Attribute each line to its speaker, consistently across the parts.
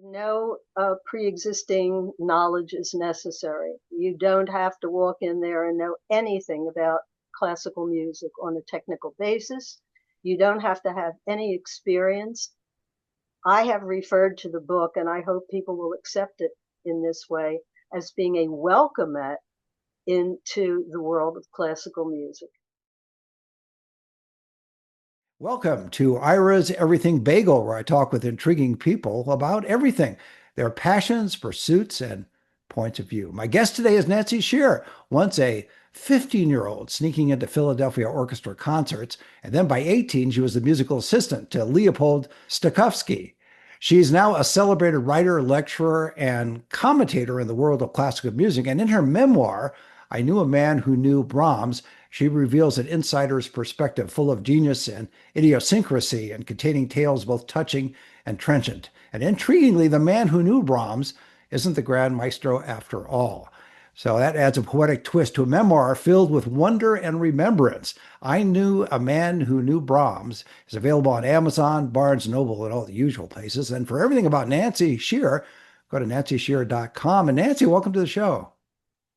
Speaker 1: No pre-existing knowledge is necessary. You don't have to walk in there and know anything about classical music on a technical basis. You don't have to have any experience. I have referred to the book, and I hope people will accept it in this way, as being a welcome into the world of classical music.
Speaker 2: Welcome to Ira's Everything Bagel, where I talk with intriguing people about everything, their passions, pursuits, and points of view. My guest today is Nancy Shear, once a 15-year-old sneaking into Philadelphia Orchestra concerts, and then by 18, she was the musical assistant to Leopold Stokowski. She's now a celebrated writer, lecturer, and commentator in the world of classical music. And in her memoir, I Knew a Man Who Knew Brahms, she reveals an insider's perspective full of genius and idiosyncrasy and containing tales both touching and trenchant. And intriguingly, the man who knew Brahms isn't the Grand Maestro after all. So that adds a poetic twist to a memoir filled with wonder and remembrance. I Knew a Man Who Knew Brahms is available on Amazon, Barnes Noble, and all the usual places. And for everything about Nancy Shear, go to nancyshear.com. And Nancy, welcome to the show.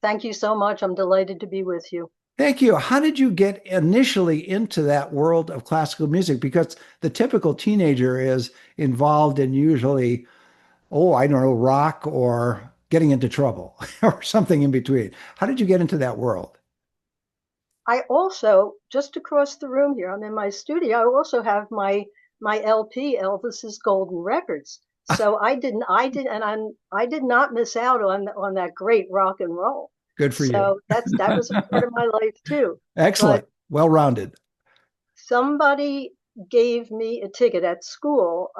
Speaker 1: Thank you so much. I'm delighted to be with you.
Speaker 2: Thank you. How did you get initially into that world of classical music? Because the typical teenager is involved in usually, oh, I don't know, rock or getting into trouble or something in between. How did you get into that world?
Speaker 1: I also, just across the room here, I'm in my studio. I also have my LP, Elvis's Golden Records. So I did not miss out on that great rock and roll.
Speaker 2: Good for you.
Speaker 1: So that was a part of my life too. But
Speaker 2: Excellent. Well rounded.
Speaker 1: somebody gave me a ticket at school,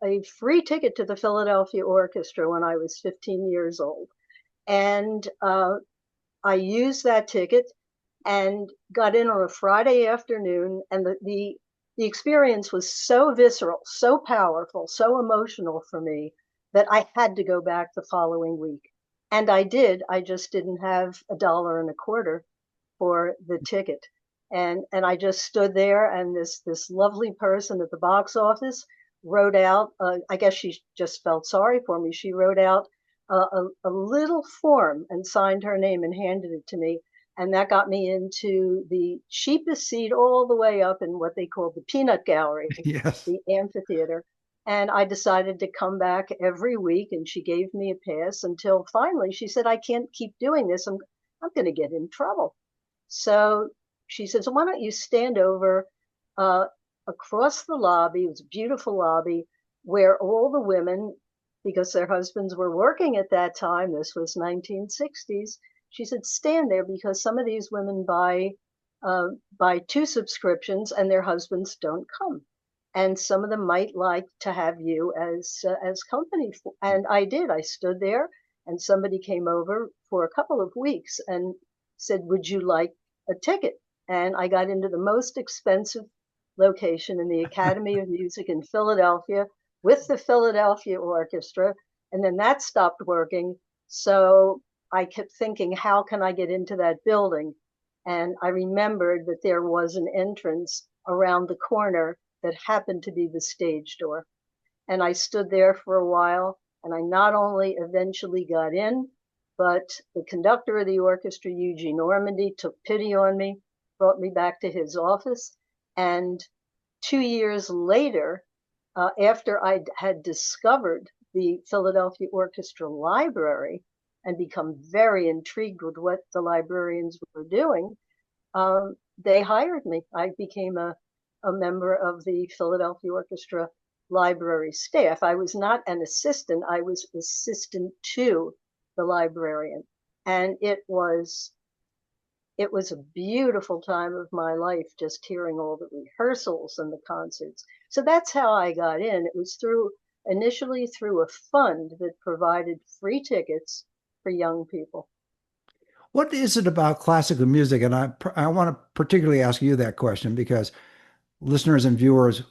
Speaker 1: a free ticket to the Philadelphia Orchestra when I was 15 years old, and I used that ticket and got in on a Friday afternoon, and the experience was so visceral, so powerful, so emotional for me that I had to go back the following week. And I did. I just didn't have a dollar and a quarter for the ticket. And I just stood there, and this lovely person at the box office wrote out, I guess she just felt sorry for me. She wrote out a little form and signed her name and handed it to me. And that got me into the cheapest seat all the way up in what they called the peanut gallery,
Speaker 2: Yes.
Speaker 1: the amphitheater. And I decided to come back every week, and she gave me a pass until finally she said, I can't keep doing this. I'm going to get in trouble. So she says, why don't you stand over uh, across the lobby? It was a beautiful lobby where all the women, because their husbands were working at that time, this was 1960s, she said, stand there because some of these women buy two subscriptions and their husbands don't come. And some of them might like to have you as company. And I did. I stood there, and somebody came over for a couple of weeks and said, would you like a ticket? And I got into the most expensive location in the Academy of Music in Philadelphia with the Philadelphia Orchestra. And then that stopped working. So I kept thinking, how can I get into that building? And I remembered that there was an entrance around the corner that happened to be the stage door. And I stood there for a while, and I not only eventually got in, but the conductor of the orchestra, Eugene Normandy, took pity on me, brought me back to his office. And 2 years later, after I had discovered the Philadelphia Orchestra Library and become very intrigued with what the librarians were doing, they hired me. I became a member of the Philadelphia Orchestra library staff. I was not an assistant, I was assistant to the librarian. And it was a beautiful time of my life, just hearing all the rehearsals and the concerts. So that's how I got in. It was initially through a fund that provided free tickets for young people.
Speaker 2: What is it about classical music? And I want to particularly ask you that question because listeners and viewers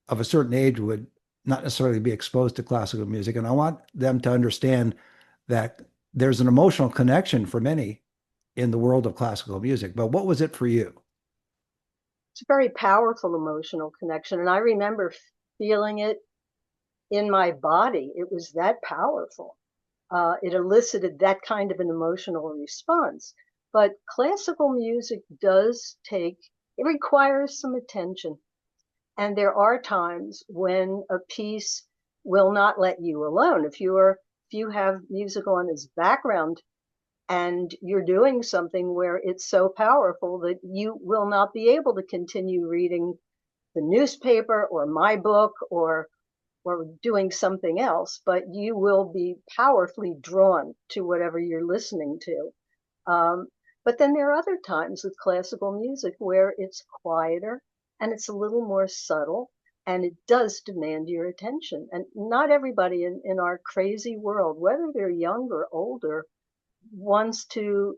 Speaker 2: of a certain age would not necessarily be exposed to classical music. And I want them to understand that there's an emotional connection for many in the world of classical music. But what was it for you?
Speaker 1: It's a very powerful emotional connection. And I remember feeling it in my body. It was that powerful. It elicited that kind of an emotional response. But classical music it requires some attention. And there are times when a piece will not let you alone. If you have music on as background and you're doing something where it's so powerful that you will not be able to continue reading the newspaper or my book or doing something else, but you will be powerfully drawn to whatever you're listening to. But then there are other times with classical music where it's quieter and it's a little more subtle and it does demand your attention. And not everybody in our crazy world, whether they're young or older, wants to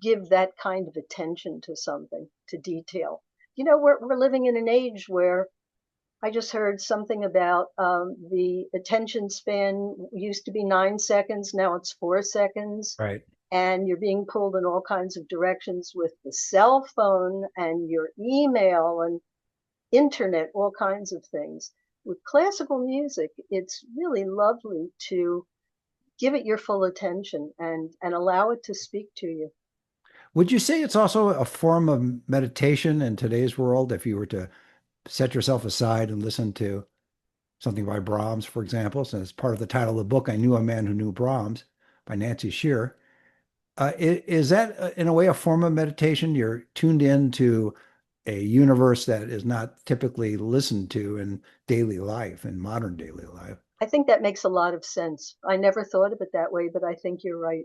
Speaker 1: give that kind of attention to something, to detail. We're living in an age where I just heard something about the attention span used to be 9 seconds, now it's 4 seconds,
Speaker 2: Right.
Speaker 1: and you're being pulled in all kinds of directions with the cell phone and your email and internet, all kinds of things. With classical music, it's really lovely to give it your full attention and allow it to speak to you.
Speaker 2: Would you say it's also a form of meditation in today's world if you were to set yourself aside and listen to something by Brahms, for example, since part of the title of the book, I Knew a Man Who Knew Brahms by Nancy Shear. Is that in a way a form of meditation? You're tuned into a universe that is not typically listened to in daily life, in modern daily life.
Speaker 1: I think that makes a lot of sense. I never thought of it that way, but I think you're right.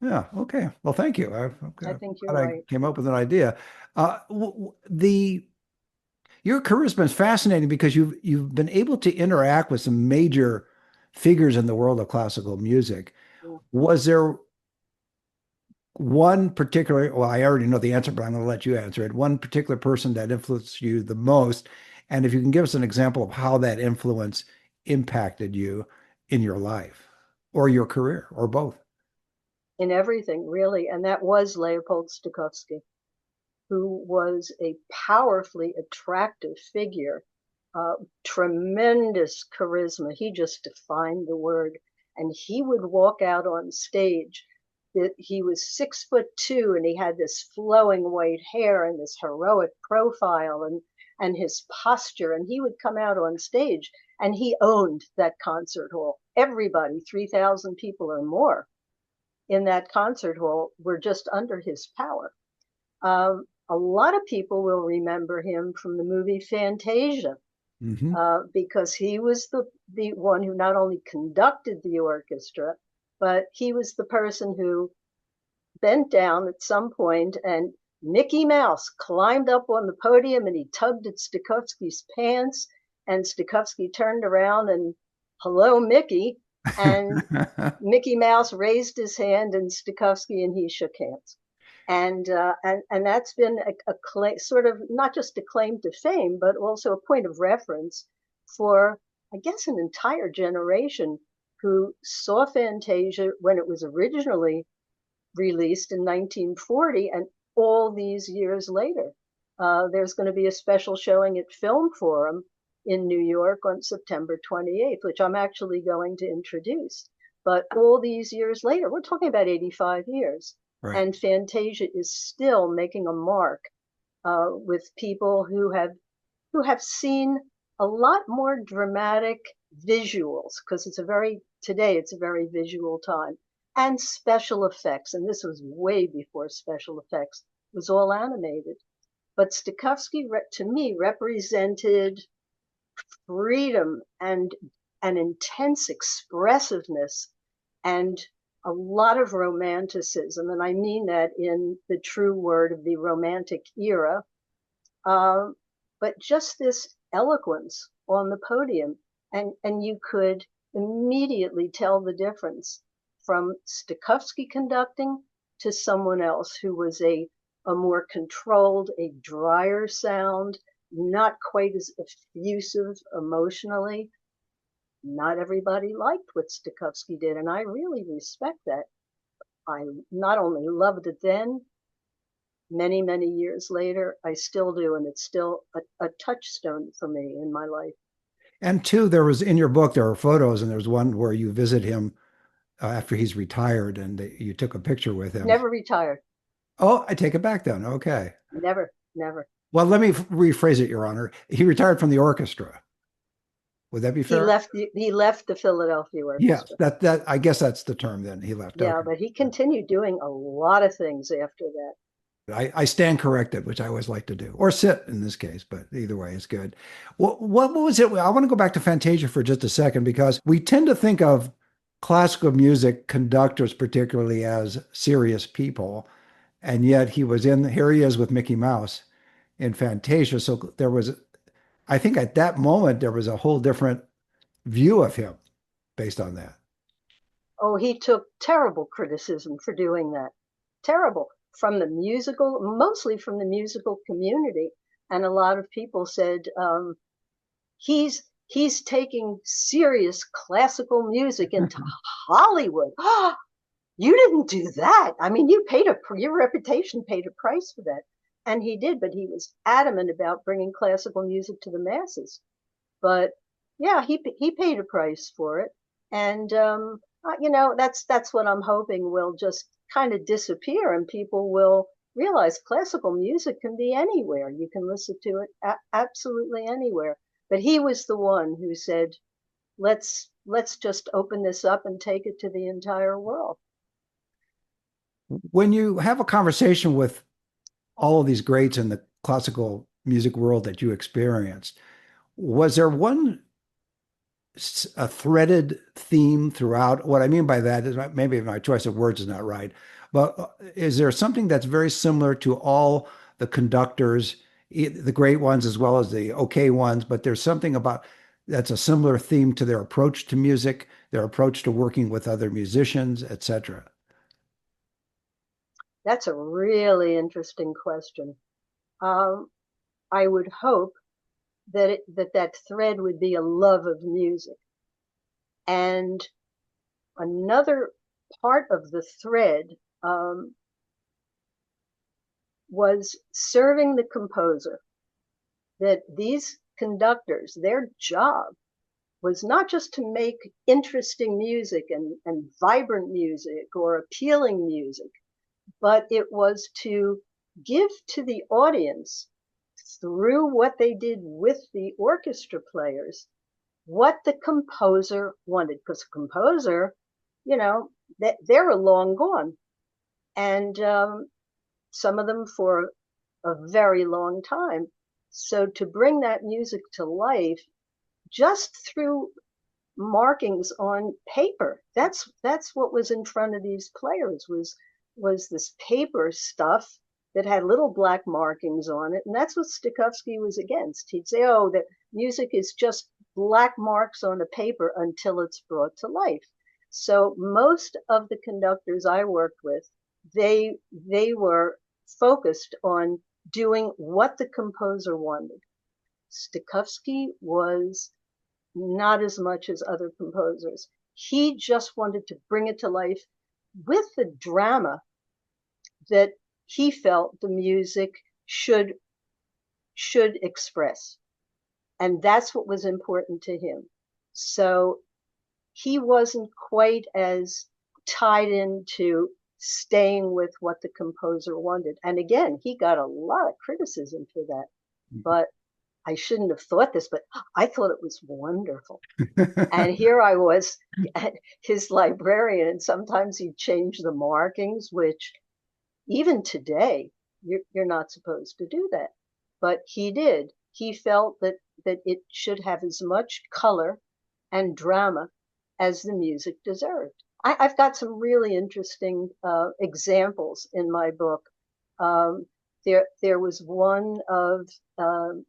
Speaker 2: Yeah. Okay. Well, thank you.
Speaker 1: I
Speaker 2: I'm
Speaker 1: think you're
Speaker 2: glad I
Speaker 1: right.
Speaker 2: came up with an idea. The Your career has been fascinating because you've been able to interact with some major figures in the world of classical music.
Speaker 1: Yeah.
Speaker 2: Was there one particular, well, I already know the answer, but I'm going to let you answer it. One particular person that influenced you the most, and if you can give us an example of how that influence impacted you in your life or your career or both.
Speaker 1: In everything, really. And that was Leopold Stokowski, who was a powerfully attractive figure, tremendous charisma. He just defined the word. And he would walk out on stage. He was 6'2" and he had this flowing white hair and this heroic profile and his posture. And he would come out on stage and he owned that concert hall. Everybody, 3,000 people or more in that concert hall, were just under his power. A lot of people will remember him from the movie Fantasia,
Speaker 2: Hmm.
Speaker 1: because he was the one who not only conducted the orchestra, but he was the person who bent down at some point and Mickey Mouse climbed up on the podium and he tugged at Stokowski's pants and Stokowski turned around and hello, Mickey. And Mickey Mouse raised his hand and Stokowski and he shook hands. And that's been sort of not just a claim to fame, but also a point of reference for, I guess, an entire generation who saw Fantasia when it was originally released in 1940 and all these years later. There's going to be a special showing at Film Forum in New York on September 28th, which I'm actually going to introduce. But all these years later, we're talking about 85 years,
Speaker 2: Right.
Speaker 1: and Fantasia is still making a mark with people who have seen a lot more dramatic visuals because today it's a very visual time, and special effects. And this was way before special effects. It was all animated. But Stokowski, to me, represented freedom and an intense expressiveness and a lot of romanticism. And I mean that in the true word of the Romantic era. Uh, but just this eloquence on the podium. And you could immediately tell the difference from Stokowski conducting to someone else who was a more controlled, a drier sound, not quite as effusive emotionally. Not everybody liked what Stokowski did, and I really respect that. I not only loved it then, many, many years later, I still do, and it's still a touchstone for me in my life.
Speaker 2: And two, there was in your book, there are photos, and there's one where you visit him after he's retired and you took a picture with him.
Speaker 1: Never retired.
Speaker 2: Oh, I take it back then. Okay.
Speaker 1: Never, never.
Speaker 2: Well, let me rephrase it, Your Honor. He retired from the orchestra. Would that be fair?
Speaker 1: He left the Philadelphia
Speaker 2: Yes,
Speaker 1: Orchestra.
Speaker 2: that I guess that's the term then. He left.
Speaker 1: Yeah,
Speaker 2: Okay.
Speaker 1: but he continued doing a lot of things after that.
Speaker 2: I stand corrected, which I always like to do, or sit in this case, but either way is good. What was it? I want to go back to Fantasia for just a second because we tend to think of classical music conductors particularly as serious people, and yet here he is with Mickey Mouse in Fantasia. So there was, I think at that moment, there was a whole different view of him based on that.
Speaker 1: Oh, he took terrible criticism for doing that. Terrible. From the musical, mostly from the musical community. And a lot of people said, he's taking serious classical music into Hollywood. You didn't do that. I mean, your reputation paid a price for that. And he did, but he was adamant about bringing classical music to the masses. But yeah, he paid a price for it. And, that's what I'm hoping will just kind of disappear and people will realize classical music can be anywhere. You can listen to it absolutely anywhere. But he was the one who said, let's just open this up and take it to the entire world.
Speaker 2: When you have a conversation with all of these greats in the classical music world that you experienced, was there a threaded theme throughout? What I mean by that is maybe my choice of words is not right, but is there something that's very similar to all the conductors, the great ones as well as the okay ones, but there's something about that's a similar theme to their approach to music, their approach to working with other musicians, etc.
Speaker 1: That's a really interesting question. Um, I would hope that thread would be a love of music. And another part of the thread was serving the composer. That these conductors, their job was not just to make interesting music and vibrant music or appealing music, but it was to give to the audience through what they did with the orchestra players what the composer wanted, because the composer, they're long gone, and some of them for a very long time. So to bring that music to life just through markings on paper, that's what was in front of these players was this paper stuff that had little black markings on it. And that's what Stokowski was against. He'd say, oh, that music is just black marks on a paper until it's brought to life. So most of the conductors I worked with, they were focused on doing what the composer wanted. Stokowski was not as much as other composers. He just wanted to bring it to life with the drama that he felt the music should express. And that's what was important to him. So he wasn't quite as tied into staying with what the composer wanted. And again, he got a lot of criticism for that. But I shouldn't have thought this, but I thought it was wonderful. And here I was, his librarian, and sometimes he'd change the markings, which even today, you're not supposed to do that. But he did. He felt that it should have as much color and drama as the music deserved. I've got some really interesting examples in my book. Um, there was one of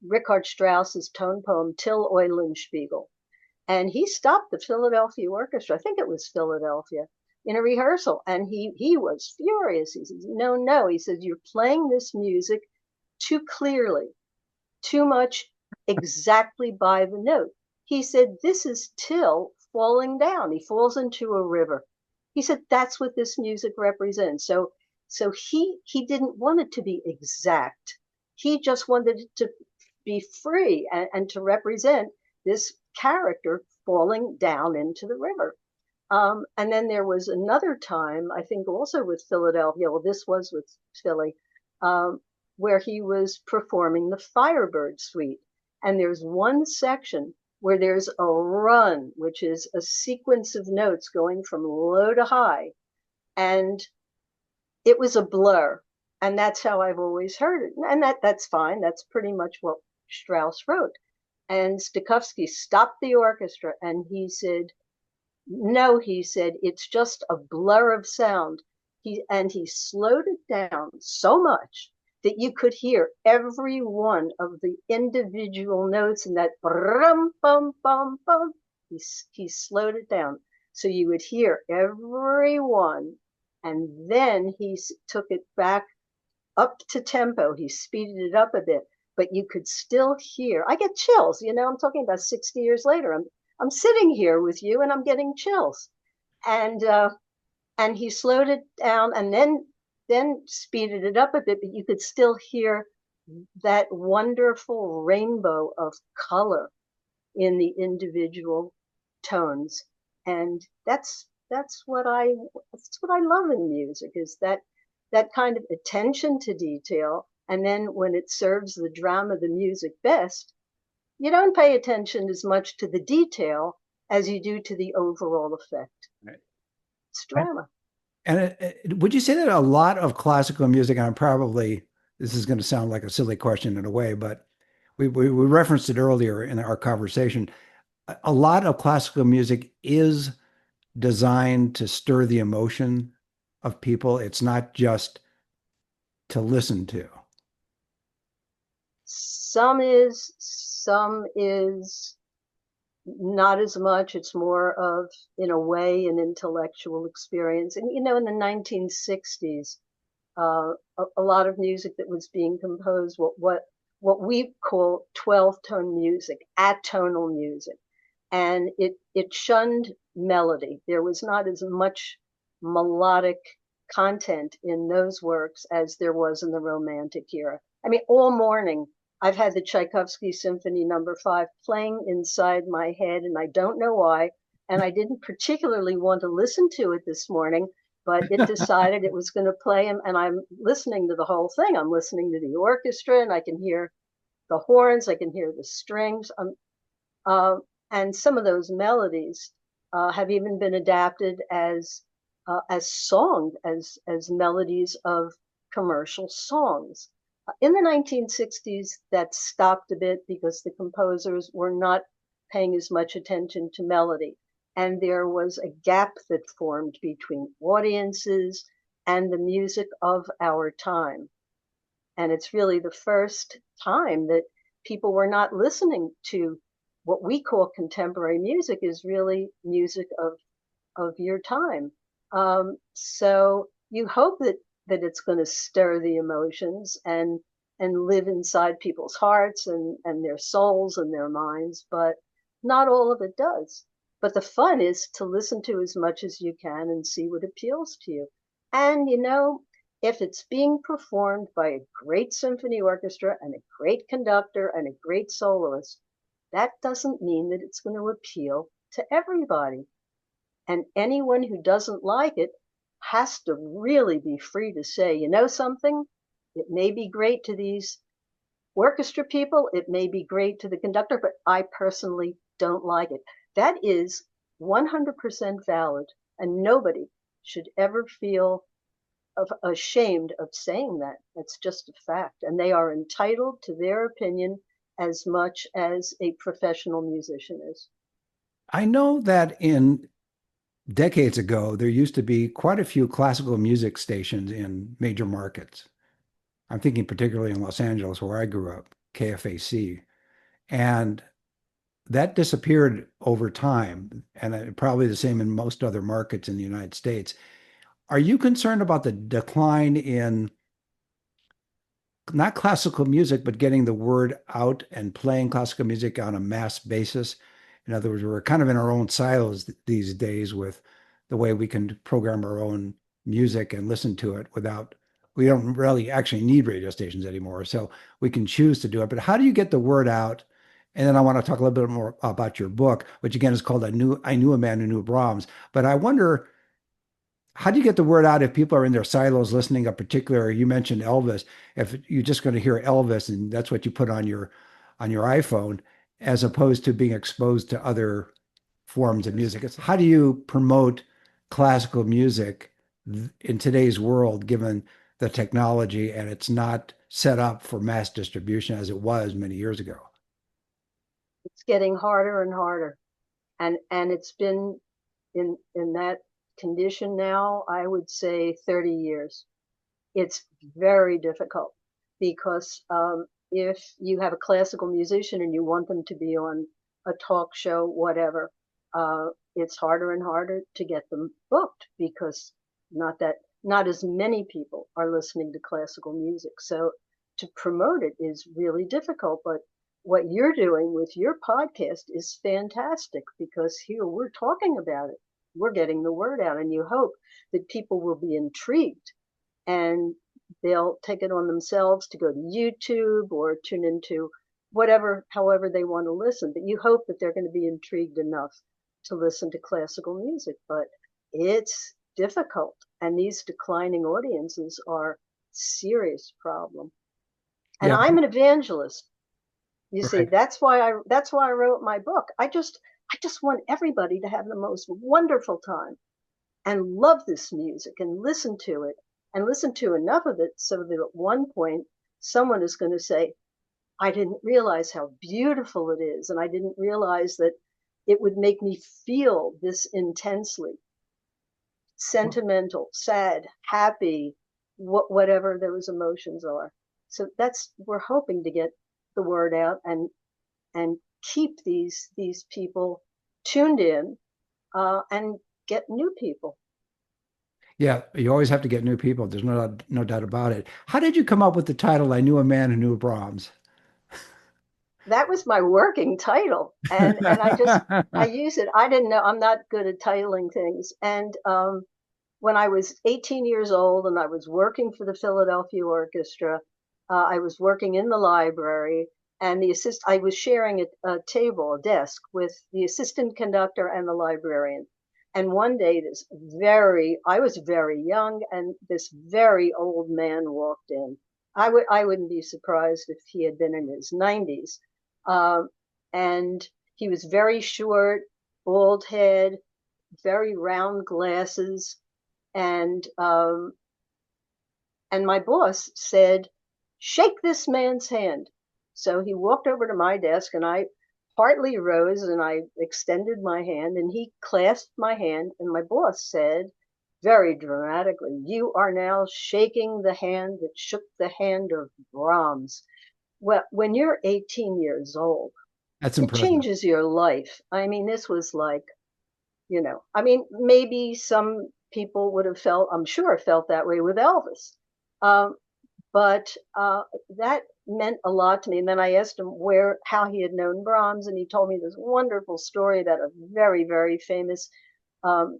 Speaker 1: Richard Strauss's tone poem, Till Eulenspiegel. And he stopped the Philadelphia Orchestra, I think it was Philadelphia, in a rehearsal. And he was furious. He says, no. He says, you're playing this music too clearly, too much exactly by the note. He said, this is Till falling down. He falls into a river. He said, that's what this music represents. So he didn't want it to be exact. He just wanted it to be free and to represent this character falling down into the river. And then there was another time, I think also with Philadelphia, well, this was with Philly, um, where he was performing the Firebird Suite. And there's one section where there's a run, which is a sequence of notes going from low to high. And it was a blur. And that's how I've always heard it. And that's fine. That's pretty much what Strauss wrote. And Stokowski stopped the orchestra and he said, no, he said, it's just a blur of sound. He slowed it down so much that you could hear every one of the individual notes in that brum bum bum bum. He slowed it down so you would hear every one, and then he took it back up to tempo. He speeded it up a bit, but you could still hear. I get chills. I'm talking about 60 years later. I'm sitting here with you and I'm getting chills. And he slowed it down and then speeded it up a bit, but you could still hear that wonderful rainbow of color in the individual tones. And that's what I love in music, is that kind of attention to detail. And then when it serves the drama, the music best, you don't pay attention as much to the detail as you do to the overall effect.
Speaker 2: Right.
Speaker 1: It's drama.
Speaker 2: And would you say that a lot of classical music, and this is going to sound like a silly question in a way, but we referenced it earlier in our conversation. A lot of classical music is designed to stir the emotion of people. It's not just to listen to.
Speaker 1: Some is not as much. It's more of, in a way, an intellectual experience. And in the 1960s, a lot of music that was being composed, what we call 12-tone music, atonal music, and it shunned melody. There was not as much melodic content in those works as there was in the Romantic era. I mean, all morning I've had the Tchaikovsky Symphony Number 5 playing inside my head, and I don't know why. And I didn't particularly want to listen to it this morning, but it decided it was going to play, and I'm listening to the whole thing. I'm listening to the orchestra, and I can hear the horns, I can hear the strings, and some of those melodies have even been adapted as song, as melodies of commercial songs. In the 1960s, that stopped a bit because the composers were not paying as much attention to melody. And there was a gap that formed between audiences and the music of our time. And it's really the first time that people were not listening to what we call contemporary music, is really music of your time. So you hope that it's going to stir the emotions and live inside people's hearts and their souls and their minds, but not all of it does. But the fun is to listen to as much as you can and see what appeals to you. And if it's being performed by a great symphony orchestra and a great conductor and a great soloist, that doesn't mean that it's going to appeal to everybody. And anyone who doesn't like it has to really be free to say, something, it may be great to these orchestra people, it may be great to the conductor, but I personally don't like it. That is 100% valid, and nobody should ever feel ashamed of saying that. It's just a fact, and they are entitled to their opinion as much as a professional musician is.
Speaker 2: I know that in decades ago, there used to be quite a few classical music stations in major markets. I'm thinking particularly in Los Angeles, where I grew up, KFAC. And that disappeared over time, and probably the same in most other markets in the United States. Are you concerned about the decline in not classical music, but getting the word out and playing classical music on a mass basis? In other words, we're kind of in our own silos these days with the way we can program our own music and listen to it we don't really actually need radio stations anymore. So we can choose to do it. But how do you get the word out And then I want to talk a little bit more about your book, which again is called I Knew a Man Who Knew Brahms. But I wonder, how do you get the word out if people are in their silos listening? A particular, you mentioned Elvis. If you're just going to hear Elvis and that's what you put on your iPhone, as opposed to being exposed to other forms of music. It's how do you promote classical music in today's world, given the technology and it's not set up for mass distribution as it was many years ago?
Speaker 1: It's getting harder and harder, and it's been in that condition now, I would say 30 years. It's very difficult because if you have a classical musician and you want them to be on a talk show, whatever, it's harder and harder to get them booked because not as many people are listening to classical music. So to promote it is really difficult. But what you're doing with your podcast is fantastic because here we're talking about it. We're getting the word out, and you hope that people will be intrigued and they'll take it on themselves to go to YouTube or tune into whatever, however they want to listen. But you hope that they're going to be intrigued enough to listen to classical music. But it's difficult, and these declining audiences are serious problem. And
Speaker 2: Yeah,
Speaker 1: I'm an evangelist. You see,
Speaker 2: right.
Speaker 1: that's why I wrote my book. I just want everybody to have the most wonderful time and love this music and listen to enough of it so that at one point someone is going to say, I didn't realize how beautiful it is, and I didn't realize that it would make me feel this intensely sentimental, sad, happy, whatever those emotions are. So that's we're hoping to get the word out and keep these people tuned in and get new people.
Speaker 2: Yeah, you always have to get new people. There's no doubt about it. How did you come up with the title I Knew a Man Who Knew Brahms?
Speaker 1: That was my working title, and I use it. I didn't know, I'm not good at titling things. And when I was 18 years old and I was working for the Philadelphia Orchestra, I was working in the library, and I was sharing a table, a desk with the assistant conductor and the librarian. And one day, I was very young, and this very old man walked in. I wouldn't be surprised if he had been in his 90s. Um, and he was very short, bald head, very round glasses, and my boss said, "Shake this man's hand." So he walked over to my desk, and I partly rose and I extended my hand, and he clasped my hand, and my boss said, very dramatically, "You are now shaking the hand that shook the hand of Brahms." Well, when you're 18 years old,
Speaker 2: That's
Speaker 1: it
Speaker 2: impressive.
Speaker 1: changes your life. I mean, this was like, I mean, maybe some people would have felt, I'm sure, felt that way with Elvis. Um, but that meant a lot to me. And then I asked him how he had known Brahms, and he told me this wonderful story that a very, very famous um,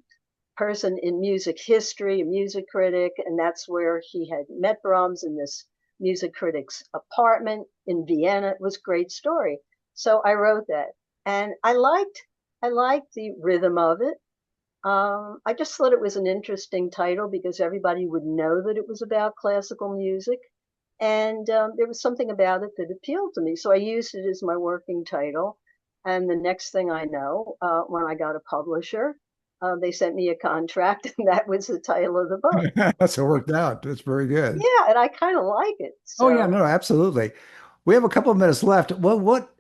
Speaker 1: person in music history, a music critic, and that's where he had met Brahms in this music critic's apartment in Vienna. It was a great story. So I wrote that, and I liked the rhythm of it. I just thought it was an interesting title because everybody would know that it was about classical music. And there was something about it that appealed to me. So I used it as my working title. And the next thing I know, when I got a publisher, they sent me a contract, and that was the title of the book.
Speaker 2: That's how it worked out. That's very good.
Speaker 1: Yeah, and I kind of like it.
Speaker 2: Oh yeah,
Speaker 1: So,
Speaker 2: no, absolutely. We have a couple of minutes left. Well, what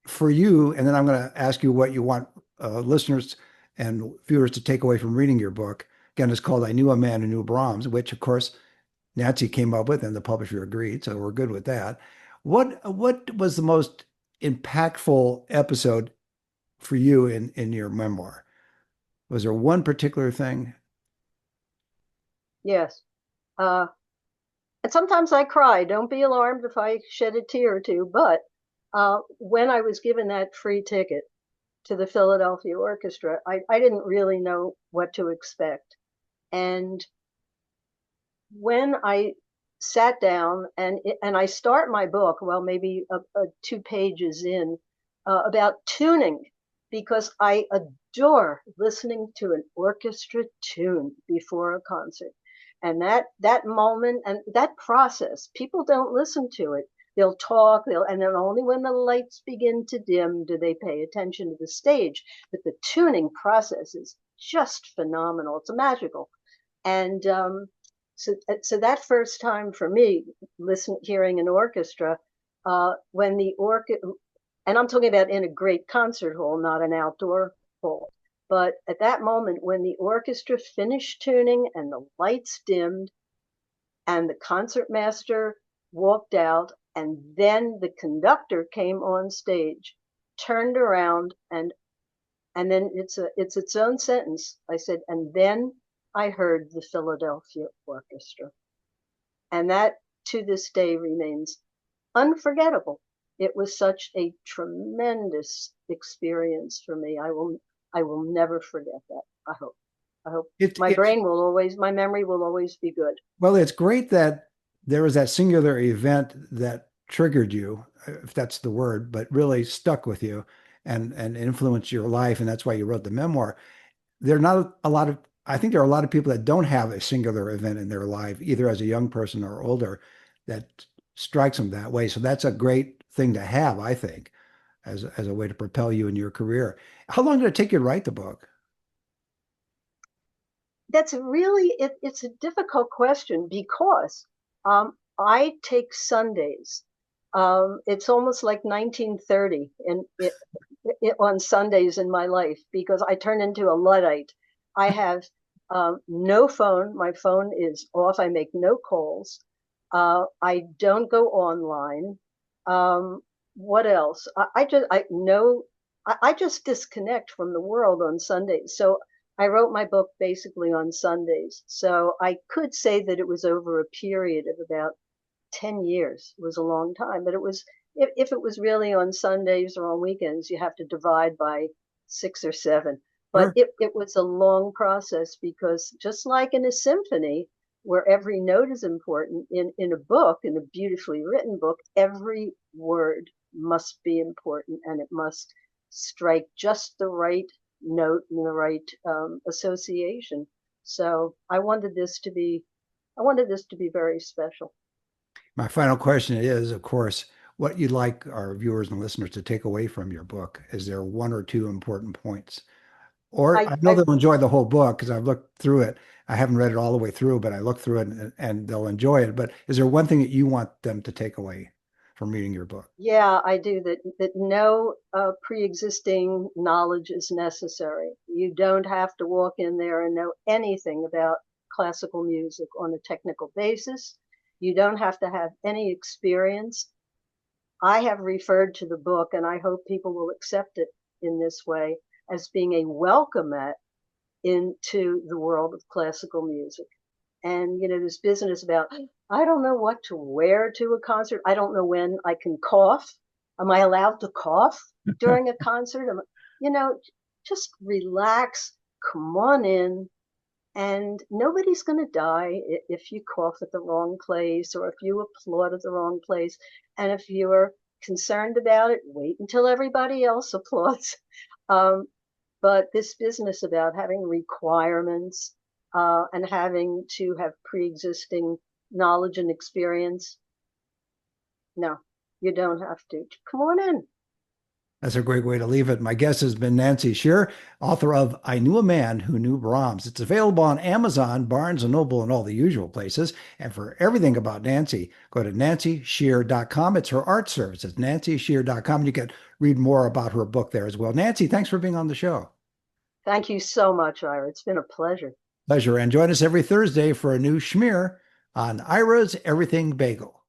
Speaker 2: for you, and then I'm going to ask you what you want listeners and viewers to take away from reading your book. Again, it's called I Knew a Man Who Knew Brahms, which of course Nancy came up with and the publisher agreed, so we're good with that. What was the most impactful episode for you in your memoir? Was there one particular thing?
Speaker 1: yes. Uh, and sometimes I cry. Don't be alarmed if I shed a tear or two. But when I was given that free ticket to the Philadelphia Orchestra, I didn't really know what to expect. And when I sat down and I start my book, well, maybe 2 pages in, about tuning because I adore listening to an orchestra tune before a concert. And that moment and that process, people don't listen to it. They'll talk, and then only when the lights begin to dim do they pay attention to the stage. But the tuning process is just phenomenal. It's magical. And so that first time for me, hearing an orchestra, when the and I'm talking about in a great concert hall, not an outdoor hall. But at that moment, when the orchestra finished tuning and the lights dimmed, and the concertmaster walked out, and then the conductor came on stage, turned around, and then it's its own sentence. I said, and then I heard the Philadelphia Orchestra. And that to this day remains unforgettable. It was such a tremendous experience for me. I will never forget that. I hope my memory will always be good.
Speaker 2: Well, it's great that there was that singular event that triggered you, if that's the word, but really stuck with you and influenced your life. And that's why you wrote the memoir. There are not a lot of, I think there are a lot of people that don't have a singular event in their life, either as a young person or older, that strikes them that way. So that's a great thing to have, I think, as a way to propel you in your career. How long did it take you to write the book?
Speaker 1: That's really it's a difficult question because I take Sundays. It's almost like 1930 on Sundays in my life because I turn into a Luddite. I have no phone. My phone is off. I make no calls. I don't go online. What else? I just disconnect from the world on Sundays. So I wrote my book basically on Sundays. So I could say that it was over a period of about 10 years. It was a long time, but if it was really on Sundays or on weekends, you have to divide by 6 or 7. But
Speaker 2: Sure.
Speaker 1: it was a long process because just like in a symphony, where every note is important, in a book, in a beautifully written book, every word must be important and it must strike just the right note and the right association. So I wanted this to be very special.
Speaker 2: My final question is, of course, what you'd like our viewers and listeners to take away from your book. Is there one or two important points? Or
Speaker 1: I,
Speaker 2: I know
Speaker 1: I
Speaker 2: they'll enjoy the whole book because I've looked through it. I haven't read it all the way through, but I looked through it and they'll enjoy it. But is there one thing that you want them to take away from reading your book?
Speaker 1: Yeah, I do that no pre-existing knowledge is necessary. You don't have to walk in there and know anything about classical music on a technical basis. You don't have to have any experience. I have referred to the book, and I hope people will accept it in this way as being a welcome into the world of classical music. And this business about I don't know what to wear to a concert. I don't know when I can cough. Am I allowed to cough during a concert? You know, just relax, come on in, and nobody's going to die if you cough at the wrong place or if you applaud at the wrong place. And if you're concerned about it, wait until everybody else applauds. Um, but this business about having requirements and having to have pre-existing knowledge and experience, no, you don't have to. Come on in.
Speaker 2: That's a great way to leave it. My guest has been Nancy Shear, author of I Knew a Man Who Knew Brahms. It's available on Amazon, Barnes and Noble, and all the usual places. And for everything about Nancy, go to nancyshear.com. It's her art service. It's nancyshear.com. You can read more about her book there as well. Nancy, thanks for being on the show.
Speaker 1: Thank you so much, Ira. It's been a pleasure.
Speaker 2: Pleasure. And join us every Thursday for a new schmear on Ira's Everything Bagel.